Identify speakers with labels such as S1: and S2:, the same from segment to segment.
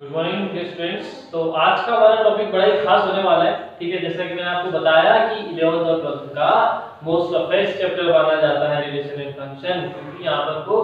S1: Good morning dear students. तो आज का हमारा टॉपिक बड़ा ही खास होने वाला है। ठीक है, जैसा कि मैंने आपको बताया कि 11th और 12th का मोस्ट टफेस्ट चैप्टर माना जाता है रिलेशन एंड फंक्शन, क्योंकि यहाँ पर को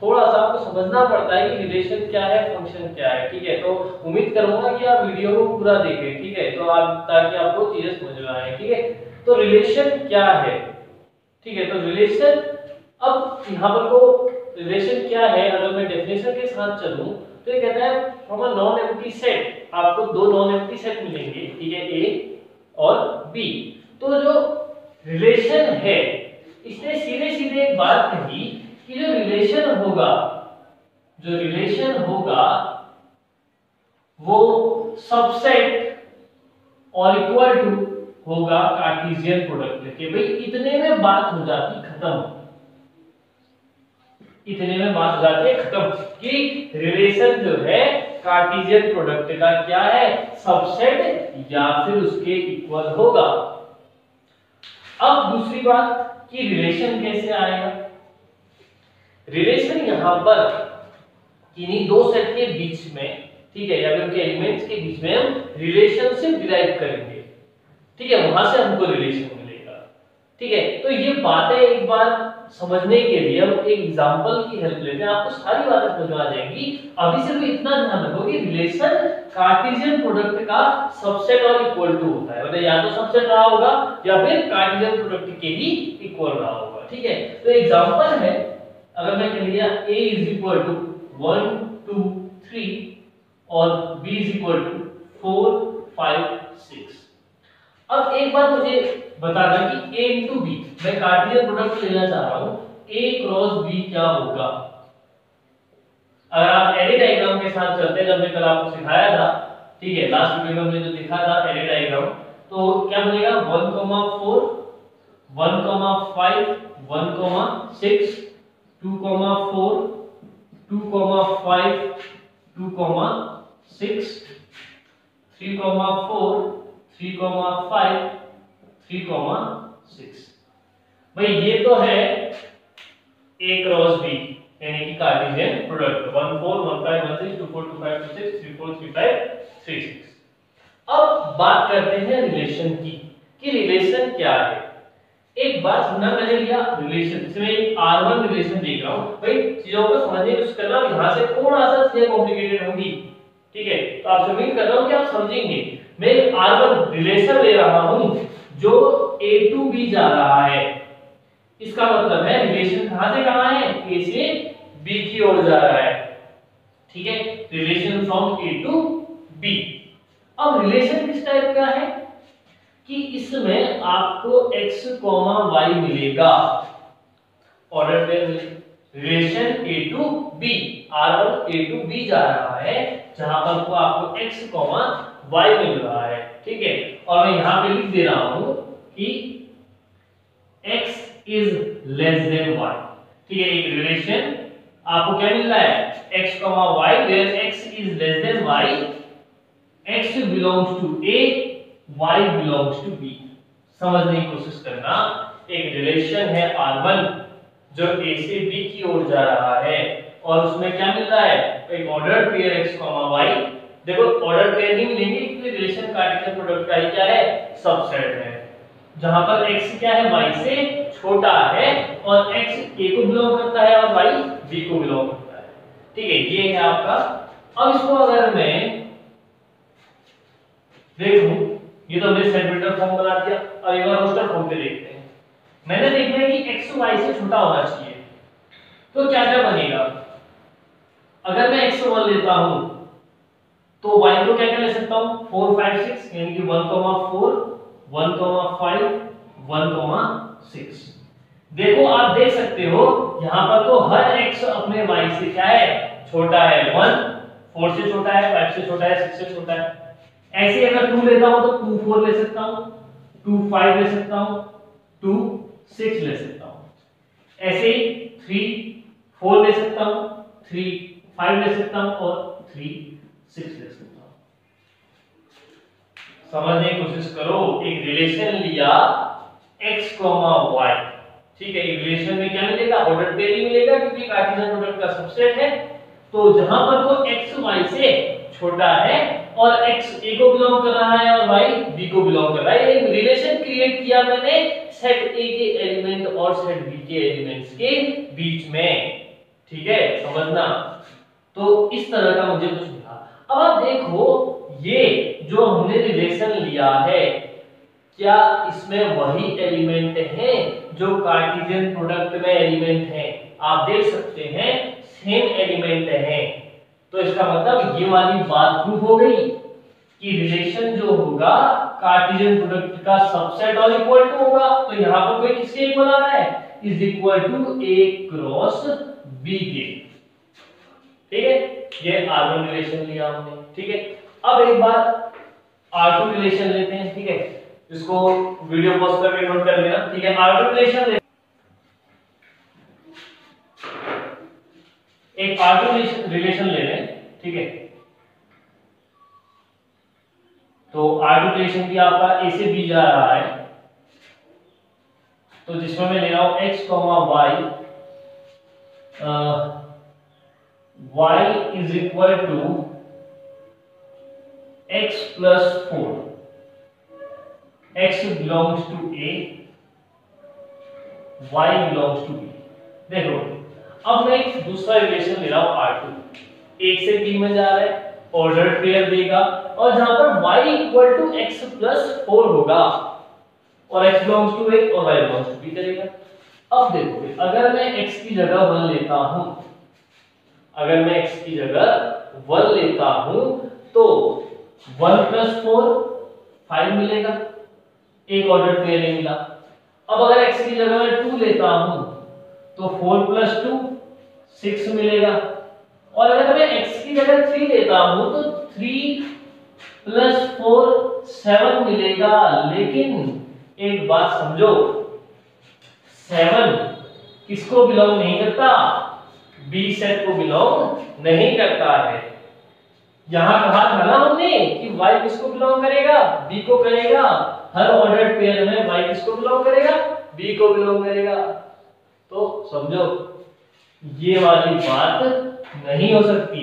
S1: थोड़ा सा आपको समझना पड़ता है कि रिलेशन क्या है, फंक्शन क्या है। ठीक है, तो उम्मीद करूंगा कि आप वीडियो को पूरा देखें। ठीक है, तो आप ताकि आपको चीजें समझ में आए। ठीक है, तो रिलेशन क्या है। ठीक है, तो रिलेशन, अब यहाँ पर को रिलेशन क्या है, अगर मैं डेफिनेशन के साथ चलूं तो ये कहता है from a non empty set, आपको दो नॉन एम्प्टी सेट मिलेंगे। ठीक है, ए और बी। तो जो रिलेशन है, इसने सीधे सीधे एक बात कही कि जो रिलेशन होगा वो सबसेट और इक्वल टू होगा कार्टेशियन प्रोडक्ट के। भाई इतने में बात हो जाती खत्म, इतने में बात हो जाती है खत्म कि रिलेशन जो है कार्टेशियन प्रोडक्ट का क्या है, सबसेट या फिर उसके इक्वल होगा। अब दूसरी बात कि रिलेशन कैसे आएगा। रिलेशन यहां पर किन्हीं दो सेट के बीच में, ठीक है, या फिर उनके एलिमेंट्स के बीच में हम रिलेशनशिप डिराइव करेंगे। ठीक है, वहां से हमको रिलेशन मिलेगा। ठीक है, तो ये बातें एक बार समझने के लिए हम एक एग्जांपल की हेल्प लेते हैं, आपको सारी बातें समझ में आ जाएंगी। अभी सिर्फ इतना ध्यान रखो कि रिलेशन कार्टेशियन प्रोडक्ट का सबसेट और इक्वल टू होता है, मतलब या तो सबसेट रहा होगा या फिर कार्टेशियन प्रोडक्ट के ही इक्वल रहा होगा। ठीक है, तो एग्जांपल है, अगर मैं कह लिया a इज इक्वल टू 1 2 3 और b इज इक्वल टू 4 5 6। अब एक बात मुझे बताना कि a इंटू बी, मैं कार्टेशियन प्रोडक्ट लेना चाह रहा हूं, a क्रॉस b क्या होगा। अगर आप एरे डायग्राम के साथ चलते हैं, जब मैं कल आपको सिखाया था, ठीक है, लास्ट वीडियो में हमने जो देखा था एरे डायग्राम, तो क्या बनेगा 1 4 1 5 1 6 2 4 2 5 2 6 3 4 3 5 3 6। भाई ये तो है a क्रॉस b, यानी कि कार्टेशियन प्रोडक्ट 1 4 1 5 1 6 2 4 2 5 2 6 3 4 3 5 3 6। अब बात करते हैं रिलेशन की कि रिलेशन क्या है। एक बात सुनना, मैंने लिया रिलेशन, इसमें एक R1 रिलेशन देख रहा हूं। भाई चीजों को समझने की कोशिश करना, यहां से थोड़ा सा चीजें कॉम्प्लिकेटेड होंगी। ठीक है, तो आपसे उम्मीद कर रहा हूं कि आप समझेंगे। मैं R1 रिलेशन ले रहा हूं जो A टू B जा रहा है, इसका मतलब है रिलेशन कहां से कहां है, A से B की ओर जा रहा है। ठीक है, relation from A to B। अब रिलेशन किस टाइप का है कि इसमें आपको x, y मिलेगा, ऑर्डर पे relation A to B, R1 A to B जा रहा है, जहां पर को आपको x, y मिल रहा है। ठीक है, और मैं यहां पे लिख दे रहा हूं कि x is less than y। ठीक है, एक रिलेशन आपको क्या मिल रहा है, x, y, where x is less than y, x belongs to A, y belongs to B। समझने की कोशिश करना, एक रिलेशन है R1 जो A से B की ओर जा रहा है, और उसमें क्या मिल रहा है, एक ऑर्डर्ड पेयर x, y। देखो ऑर्डर पेयर ही मिलेंगे क्योंकि रिलेशन कार्टेशियन प्रोडक्ट का ही क्या है, सबसेट है, जहां पर x क्या है, y से छोटा है, और x a को बिलोंग करता है और y b को बिलोंग करता है। ठीक है, ये है आपका। अब इसको अगर मैं देखूं, ये तो हमने सेट फॉर्म बना दिया, अब एक बार रोस्टर फॉर्म पे देखते हैं। मैंने देखना है कि x y से छोटा होना चाहिए, तो क्या क्या बनेगा। अगर मैं x 1 लेता हूं तो y को क्या क्या ले सकता हूं, 4 5 6, यानी कि 1 4 1 5 1 6। देखो आप देख सकते हो यहां पर तो हर x अपने y से क्या है, छोटा है। 1 4 से छोटा है, 5 से छोटा है, 6 से छोटा है। ऐसे अगर 2 लेता हूं तो 2 4 ले सकता हूं, 2 5 ले सकता हूं, 2 6 ले सकता हूं। ऐसे 3 4 ले सकता हूं, 3 5 ले सकता हूं और 3 6 ले सकता हूं। समझने की कोशिश करो, एक रिलेशन लिया x, y। ठीक है, एक रिलेशन में क्या मिलेगा, ऑर्डर पेयर ही मिलेगा क्योंकि कार्टेशियन प्रोडक्ट का सबसेट है। तो जहां पर वो x y से छोटा है और x a को बिलोंग कर रहा है और y b को बिलोंग कर रहा है। एक रिलेशन क्रिएट किया मैंने सेट a के एलिमेंट और सेट b के एलिमेंट्स के बीच में। ठीक है, समझना। तो इस तरह का मुझे कुछ मिला। अब आप देखो ये जो हमने रिलेशन लिया है, क्या इसमें वही एलिमेंट हैं जो कार्टेशियन प्रोडक्ट में एलिमेंट हैं? आप देख सकते हैं सेम एलिमेंट हैं। तो इसका मतलब ये वाली बात प्रूफ हो गई कि रिलेशन जो होगा कार्टेशियन प्रोडक्ट का सबसेट और इक्वल टू होगा। तो यहां पर कोई किसके इक्वल आ रहा है? Is equal to a cross b के। ठीक है, ये R1 रिलेशन लिया हमने। ठीक है, अब एक बार R2 रिलेशन लेते हैं। ठीक है, इसको वीडियो पॉज करके नोट कर लेना। ठीक है, R2 रिलेशन ले, एक R2 रिलेशन ले लें। ठीक है, तो R2 रिलेशन भी आपका A से B जा रहा है, तो जिसमें मैं ले रहा हूं x, y is equal to x plus 4। x belongs to A, y belongs to B। देखो अब मैं एक दूसरा रिलेशन ले रहा हूं R2, 1 से B में जा रहा है, ऑर्डर पेयर देगा और जहां पर y equal to x plus 4 होगा और x बिलोंग्स टू A और y बिलोंग्स टू B करेगा। अब देखोगे अगर मैं x की जगह 1 लेता हूं, अगर मैं x की जगह 1 लेता हूं तो 1 प्लस 4 5 मिलेगा, एक ऑर्डर पेयर नहीं मिला। अब अगर x की जगह मैं 2 लेता हूं तो 4 प्लस 2 6 मिलेगा, और अगर मैं x की जगह 3 लेता हूं तो 3 प्लस 4 7 मिलेगा। लेकिन एक बात समझो, 7 किसको बिलोंग नहीं करता? B सेट को बिलोंग नहीं करता है। यहां कहा था ना हमने कि y किसको बिलोंग करेगा? B को करेगा। हर ऑर्डर पेयर में y किसको बिलोंग करेगा? B को बिलोंग करेगा। तो समझो ये वाली बात नहीं हो सकती,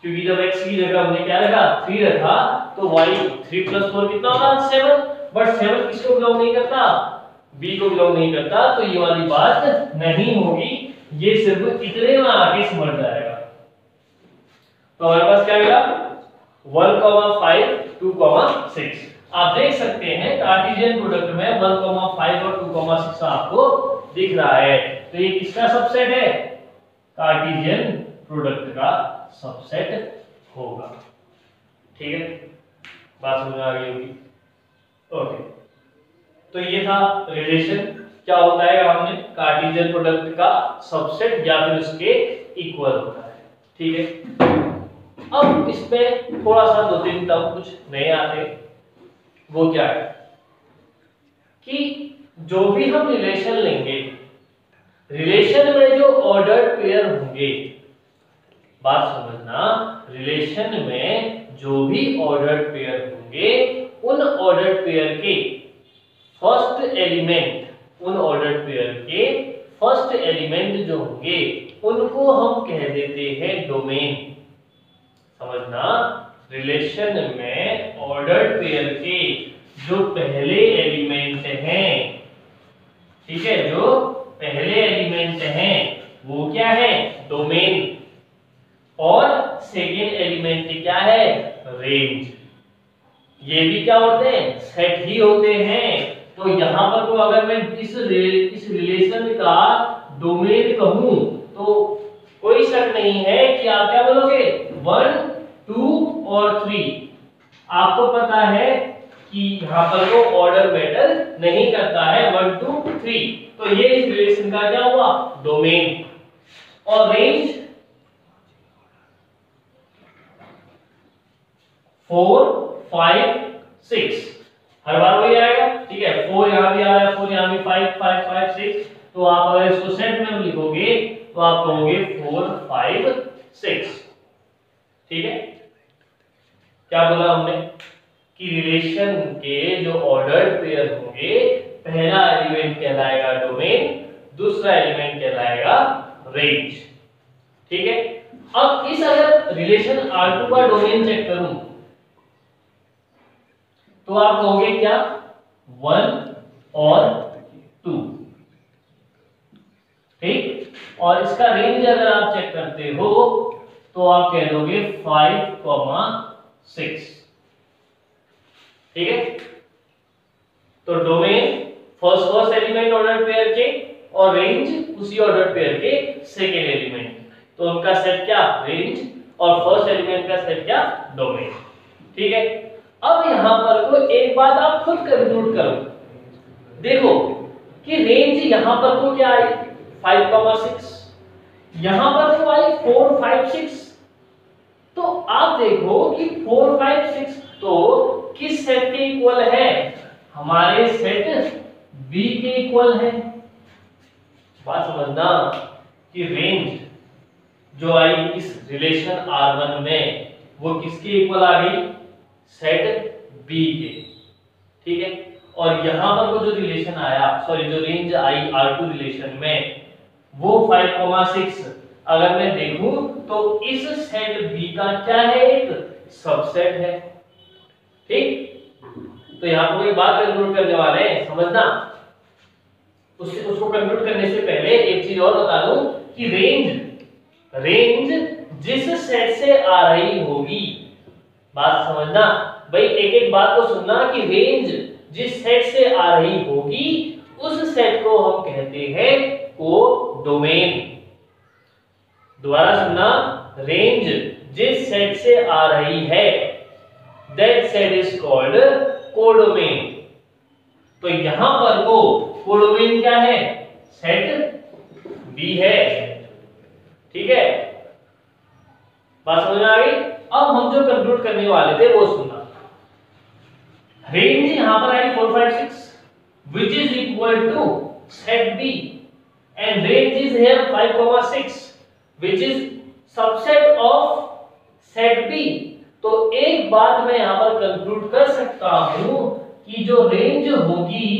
S1: क्योंकि जब x की जगह हमने क्या रखा? 3 रखा, तो y 3 प्लस 4 कितना होगा? 7। बट 7 किसको बिलोंग नहीं करता? B को बिलोंग नहीं करता। तो ये वाली बात नहीं होगी, ये सिर्फ इतने में आगे समझ जाएगा। तो हमारे पास क्या मिला? 1, 5, 2, 6। आप देख सकते हैं कार्टेशियन प्रोडक्ट में 1, 5 और 2, 6 आपको दिख रहा है। तो ये किसका सबसेट है? कार्टेशियन प्रोडक्ट का सबसेट होगा। ठीक है, बात समझ आ गई होगी। ओके, तो ये था रिलेशन, क्या होता है हमने कार्टेशियन प्रोडक्ट का सबसेट या फिर उसके इक्वल होता है। ठीक है, अब इसमें थोड़ा सा 2-3 टर्म कुछ नए आते, वो क्या है कि जो भी हम रिलेशन लेंगे, रिलेशन में जो ऑर्डर्ड पेयर होंगे, बात समझना, रिलेशन में जो भी ऑर्डर्ड पेयर होंगे उन ऑर्डर्ड पेयर के फर्स्ट एलिमेंट, उन ऑर्डर्ड पेयर के फर्स्ट एलिमेंट जो होंगे उनको हम कह देते हैं डोमेन। समझना, रिलेशन में ऑर्डर्ड पेयर के जो पहले एलिमेंट हैं, ठीक है, जो पहले एलिमेंट हैं वो क्या है? डोमेन। और सेकेंड एलिमेंट क्या है? रेंज। ये भी क्या होते हैं? सेट ही होते हैं। तो यहां पर तो अगर मैं इस रिलेशन का डोमेन कहूं तो कोई शक नहीं है कि आप क्या बोलोगे? 1, 2 और 3। आपको पता है कि यहां पर वो ऑर्डर मैटर नहीं करता है, 1, 2, 3। तो ये इस रिलेशन का क्या हुआ? डोमेन। और रेंज 4, 5, 6, हर बार वही आएगा। ठीक है, 4 यहां भी आ रहा है, 4 यहां भी, 5, 5, 5, 6। तो आप अगर इसको सेट में लिखोगे तो आप कहोगे 4, 5, 6। ठीक है, क्या बोला हमने कि रिलेशन के जो ऑर्डर्ड पेयर होंगे, पहला एलिमेंट कहलाएगा डोमेन, दूसरा एलिमेंट कहलाएगा रेंज। ठीक है, अब इस अगर रिलेशन R2 का डोमेन चेक करूं तो आप कहोगे क्या 1 और 2, ठीक। और इसका रेंज अगर आप चेक करते हो तो आप कह दोगे 5,6, ठीक है। तो domain first element order pair के और रेंज उसी ऑर्डर पेयर के सेकेंड एलिमेंट, तो उनका सेट क्या रेंज और फर्स्ट एलिमेंट का सेट क्या डोमेन, ठीक है। अब यहां पर को एक बात आप खुद कंक्लूड करो, देखो कि रेंज यहां पर को क्या आई 5,6, यहां पर को आई 4, 5, 6। तो आप देखो कि 4, 5, 6 तो किस सेट के इक्वल है, हमारे सेट बी के इक्वल है। बात समझना कि रेंज जो आई इस रिलेशन R1 में वो किसके इक्वल आ गई, सेट बी के, ठीक है। और यहां पर वो जो रिलेशन आया, सॉरी जो रेंज आई R2 रिलेशन में वो 5,6 अगर मैं देखूं तो इस सेट बी का क्या है, एक सबसेट है, ठीक। तो यहां पर एक बात कंक्लूड करने वाले हैं, समझना। उसको कंक्लूड करने से पहले एक चीज और बता दूं कि रेंज जिस सेट से आ रही होगी, बात समझना भाई, एक एक बात को सुनना कि रेंज जिस सेट से आ रही होगी उस सेट को हम कहते हैं कोडोमेन। दोबारा सुनना, रेंज जिस सेट से आ रही है that set is called codomain. तो यहां पर को कोडोमेन क्या है, सेट बी है, ठीक है। बात समझ में आ गई। अब हम जो कंक्लूड करने वाले थे वो सुनना, रेंज यहां पर आई 4, 5, 6 which is equal to set B and range is here 5,6 which is subset of set B। तो एक बात मैं यहां पर कंक्लूड कर सकता हूं कि जो रेंज होगी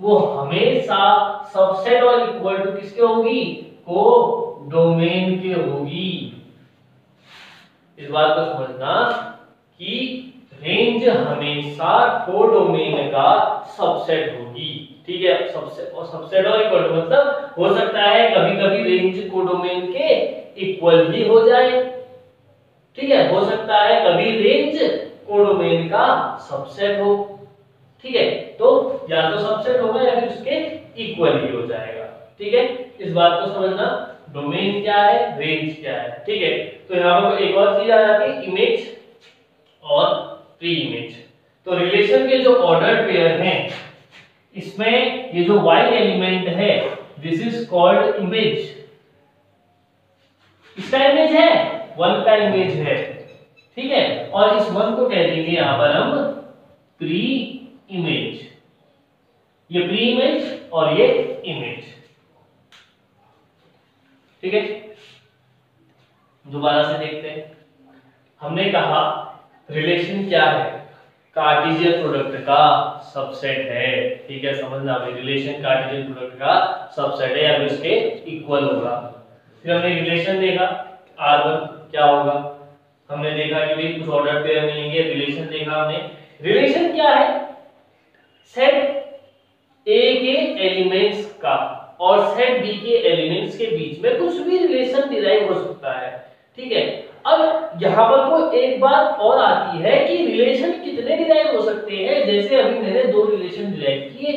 S1: वो हमेशा सबसेट और इक्वल टू किसके होगी, कोडोमेन के होगी। इस बात को समझना कि रेंज हमेशा कोडोमेन का सबसेट होगी, ठीक है। सबसेट और इक्वल टू मतलब हो सकता है कभी-कभी रेंज कोडोमेन के इक्वल भी हो जाए, ठीक है। हो सकता है कभी रेंज कोडोमेन का सबसेट हो, ठीक है। तो या तो सबसेट होगा या फिर उसके इक्वल ही हो जाएगा, ठीक है। इस बात को समझना, डोमेन क्या है, रेंज क्या है, ठीक है। तो यहां पर एक और चीज आ जाती है, इमेज और प्री इमेज। तो रिलेशन के जो ऑर्डर पेयर हैं इसमें ये जो y एलिमेंट है दिस इज कॉल्ड इमेज। इसका इमेज है, 1 का इमेज है, ठीक है। और इस 1 को कह देंगे यहां पर हम प्री इमेज, ये प्री इमेज और ये इमेज, ठीक है। दोबारा से देखते हैं, हमने कहा रिलेशन क्या है, कार्टेशियन प्रोडक्ट का सबसेट है, ठीक है। समझना भाई, रिलेशन कार्टेशियन प्रोडक्ट का सबसेट है या फिर उसके इक्वल होगा। फिर हमने रिलेशन देखा R1 क्या होगा, हमने देखा कि भाई कुछ ऑर्डर पेयर मिलेंगे, रिलेशन देखा हमने। रिलेशन क्या है, सेट A के एलिमेंट्स का और सेट B के एलिमेंट्स के बीच में कुछ भी रिलेशन डिराइव हो सकता है, ठीक है। अब यहां पर को एक बात और आती है कि रिलेशन कितने डिराइव हो सकते हैं, जैसे अभी मैंने 2 रिलेशन डिराइव किए,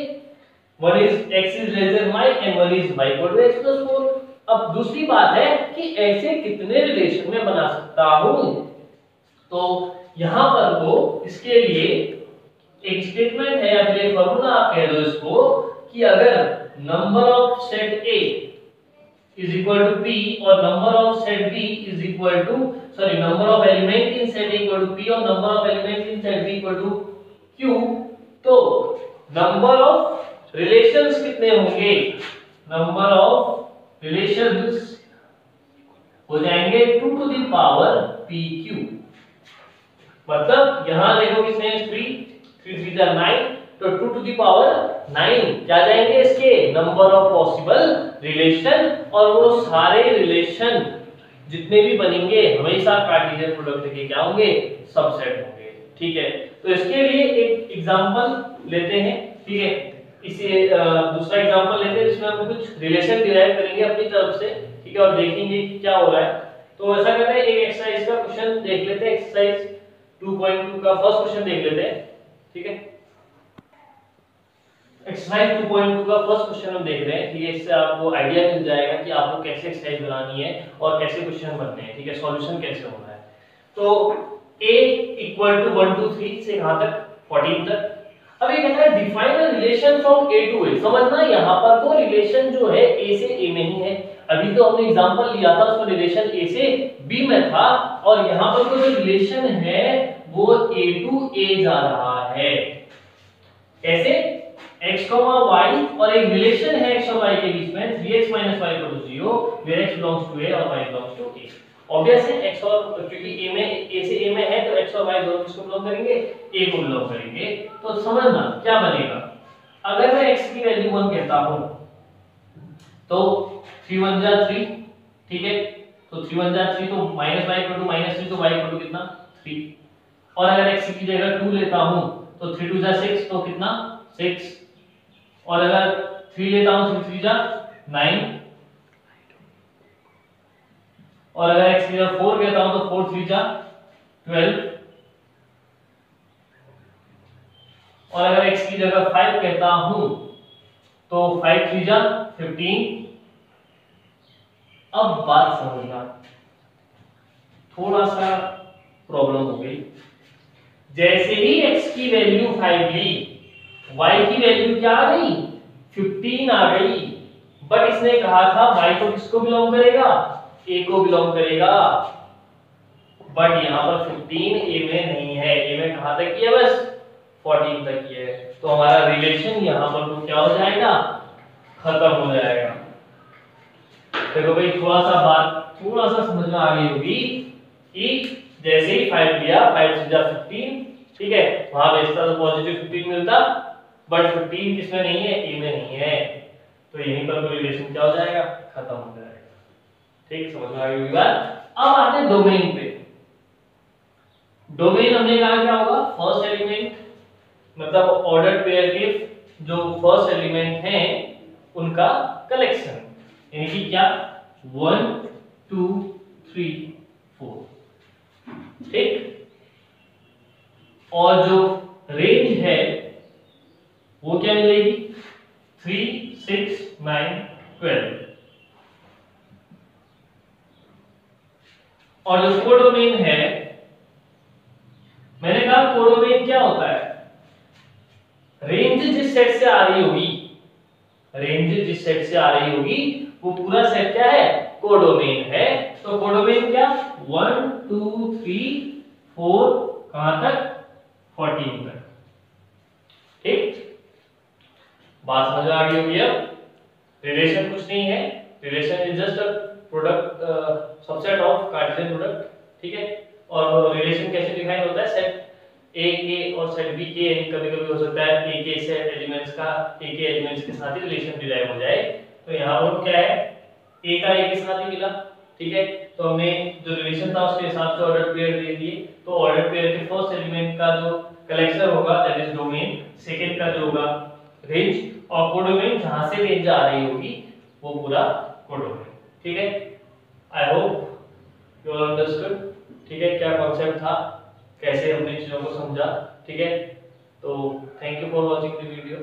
S1: one is x is less than y and one is y equal to x plus 4। अब दूसरी बात है कि ऐसे कितने रिलेशन में बना सकता हूं, तो यहां पर को इसके लिए एक स्टेटमेंट है या फिर एक फॉर्मूला आप कह दो इसको कि अगर number of set A is equal to P और number of set B is equal to number of element in set A equal to P और number of element in set B equal to Q, तो number of relations कितने होंगे, number of relations हो जाएंगे 2 to the power PQ। मतलब यहां देखो कितने 3 3 जा 9, तो 2 to the power 9 क्या जाएंगे इसके नंबर ऑफ पॉसिबल रिलेशन, और वो सारे रिलेशन जितने भी बनेंगे हमेशा कार्टेशियन प्रोडक्ट के क्या होंगे, सबसेट होंगे। ठीक है, तो इसके लिए एक एग्जांपल लेते हैं। ठीक है, इसे दूसरा एग्जांपल लेते हैं जिसमें हम कुछ रिलेशन डिराइव करेंगे अपनी तरफ से। ठीक है, और देखेंगे कि क्या हो रहा है। तो ऐसा करते हैं, एक एक्सरसाइज का क्वेश्चन देख लेते हैं। एक्सरसाइज 2.2 का फर्स्ट क्वेश्चन देख लेते हैं। ठीक है, एक्सरसाइज 2.2 का फर्स्ट क्वेश्चन हम देख रहे हैं। ठीक है, इससे आपको आइडिया मिल जाएगा कि आपको कैसे एक्सरसाइज बनानी है और कैसे क्वेश्चन बनने हैं। ठीक है, सॉल्यूशन कैसे होना है। तो a इक्वल टू 1 2 3 से कहां तक, 14 तक। अब ये कहता है define a relation from a to a। समझना यहां पर वो रिलेशन जो है a से a में ही है। अभी तो हमने एग्जांपल लिया था उसमें रिलेशन a से b में था, और यहां पर जो रिलेशन है वो a टू a जा रहा है। कैसे, x, y और एक रिलेशन है x और y के बीच में 3x y = 0 where x belongs to a और y belongs to a। Obvious है x और, क्योंकि a से a में है तो x और y दोनों किसको बिलोंग करेंगे, a को बिलोंग करेंगे। तो समझना क्या बनेगा, अगर मैं x की वैल्यू 1 कहता हूं तो 3 1 जा 3। ठीक है, तो 3 1 जा 3 तो -y = -3 तो y = कितना, 3। और अगर x की जगह 2 लेता हूं तो 3 2 जा 6 तो कितना, 6। और अगर 3 लेता हूं 6 3 जा 9। और अगर x की जगह 4 कहता हूं तो 4 3 जा 12। और अगर x की जगह 5 कहता हूं तो 5 3 जा 15। अब बात समझना, थोड़ा सा प्रॉब्लम हो गई। जैसे ही x की वैल्यू 5 ली, y की वैल्यू क्या आ गई, 15 आ गई। बट इसने कहा था y को किसको बिलोंग करेगा, a को बिलोंग करेगा। बट यहां पर 15 a में नहीं है, a में कहां तक ही है, बस 14 तक ही है। तो हमारा रिलेशन यहां पर तो क्या हो जाएगा, खत्म हो जाएगा। देखो भाई, थोड़ा सा समझ में आ गई होगी कि जैसे ही 5 लिया, 5 से जा 15। ठीक है, वहां बेचता तो पॉजिटिव 15 मिलता, बट 15 किसमें नहीं है, a में नहीं है। तो यहीं पर रिलेशन क्या हो जाएगा, खत्म हो जाएगा। ठीक, समझ में आ गई होगी बात। अब आते हैं डोमेन पे। डोमेन हमने कहा क्या होगा, फर्स्ट एलिमेंट, मतलब ऑर्डर पेयर के जो फर्स्ट एलिमेंट हैं उनका कलेक्शन, यानी कि क्या, 1 2 3 4। ठीक, और जो रेंज है वो क्या मिलेगी, 3 6 9 12। और जो कोडोमेन है, मैंने कहा कोडोमेन क्या होता है, रेंज जिस सेट से आ रही होगी, रेंज जिस सेट से आ रही होगी वो पूरा सेट क्या है, कोडोमेन है। तो कोडोमेन क्या, 1 2 3 4 कहां तक, 14 तक। ठीक, बात समझ आ गई होगी। अब रिलेशन कुछ नहीं है, relation is just a product, subset of Cartesian product. ठीक है, और रिलेशन कैसे डिफाइन होता है, सेट ए के और सेट बी के, कभी-कभी हो सकता है ए के सेट एलिमेंट्स का ए के एलिमेंट्स के साथ ही रिलेशन डिराइव हो जाए। तो यहां पर क्या है, ए का ए के साथ ही मिला। ठीक है, तो हमें जो रिलेशन था उसके हिसाब से ऑर्डर पेयर दे दिए। तो ऑर्डर पेयर के फर्स्ट एलिमेंट का जो कलेक्शन होगा दैट इज डोमेन, सेकंड का जो होगा रेंज, और कोडोमेन जहां से रेंज आ रही होगी वो पूरा कोडोमेन। ठीक है, I hope you all understood. ठीक है, क्या कॉन्सेप्ट था, कैसे हमने चीजों को समझा। ठीक है, तो thank you for watching the video.